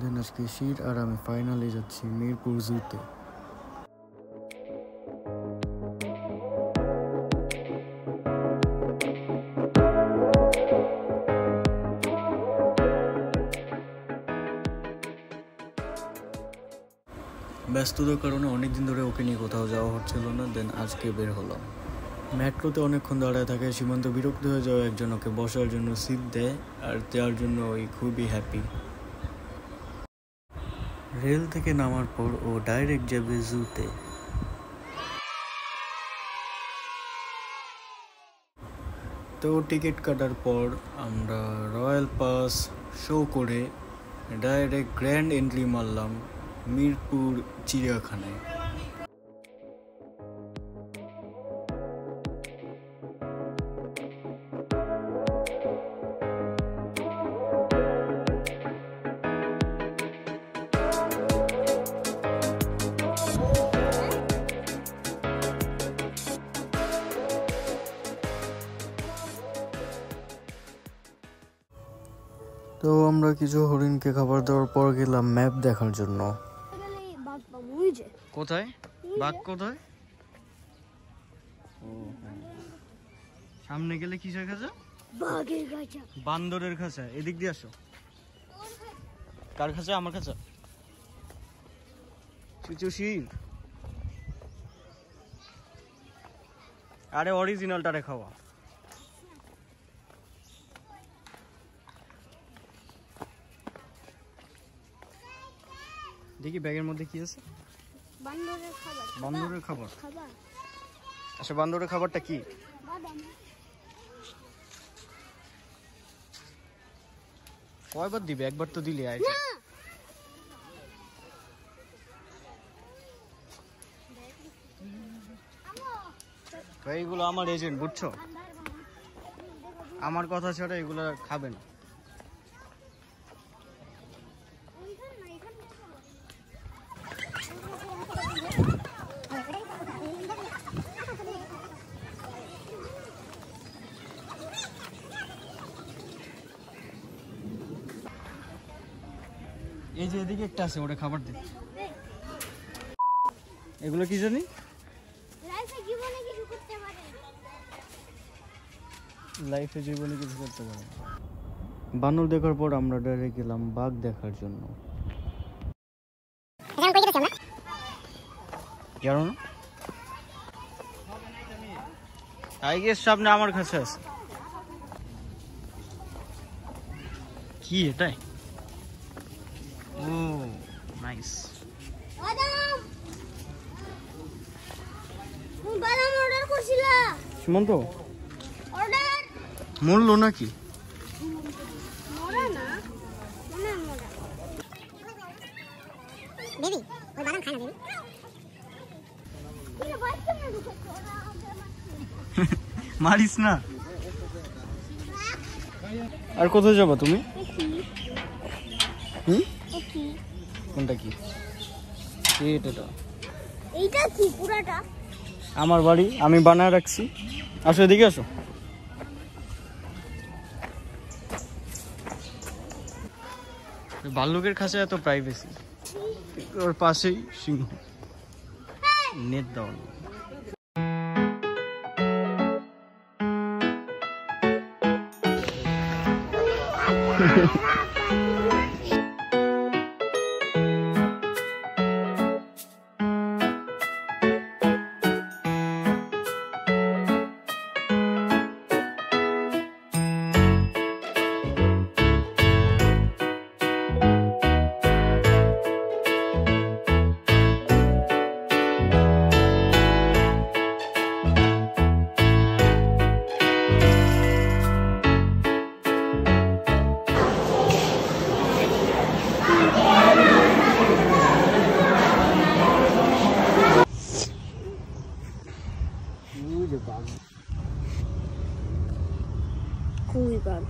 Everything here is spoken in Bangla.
দেন আজকে শির আর আমি ফাইনালে যাচ্ছি মিরপুর জুতে। ব্যস্ততার কারণে অনেকদিন ধরে ওকে নিয়ে কোথাও যাওয়া হচ্ছিল না, দেন আজকে বের হলাম। মেট্রোতে অনেকক্ষণ দাঁড়ায় থাকে, সীমান্ত বিরক্ত হয়ে যাওয়া একজন ওকে বসার জন্য সিট দেয় আর দেওয়ার জন্য ওই খুবই হ্যাপি। রেল থেকে নামার পর ও ডাইরেক্ট যাবে জুতে। তো টিকিট কাটার পর আমরা রয়্যাল পাস শো করে ডাইরেক্ট গ্র্যান্ড এন্ট্রি মারলাম মিরপুর চিড়িয়াখানায়। তো আমরা কিছু হরিণকে খাবার দেওয়ার পর গেলাম ম্যাপ দেখার জন্য। কোথায় বাঘ? কোথায়? সামনে গেলে কিসের খাঁচা? বাঘের খাঁচা। বান্দরের খাঁচা। এদিক দিয়ে আসো। কার খাঁচা? আমার খাঁচা। শির। আরে অরিজিনালটারে খাওয়া। দেখি ব্যাগের মধ্যে কি আছে। বান্দরের খাবার। বান্দরের খাবার। আচ্ছা, বান্দরের খাবারটা কি? কয়বার দিবে? একবার তো দিলে। এইগুলো আমার এজেন্ট, বুঝছো? আমার কথা ছাড়া এগুলো খাবে না। এই যে এদিকে একটা আছে, ওটা খাবার দে। এগুলো কি জানি? লাইফে জীবনে কিছু করতে পারে। বানর দেখার পর আমরা ডাইরেক্ট গেলাম বাঘ দেখার জন্য। সামনে আমার কাছে আছে। কি এটাই? ও নাইস। সীমান্ত মরলো নাকি? মারিস না। আর কোথায় যাবো তুমি? কোনটা কি? এইটা কি? পুরাটা আমার বাড়ি, আমি বানায় রাখছি। আসো এদিকে আসো। ভাল্লুকের খাঁচা এত প্রাইভেসি, ওর পাশেই সিংহ। নেট দেওয়া। Cool bug.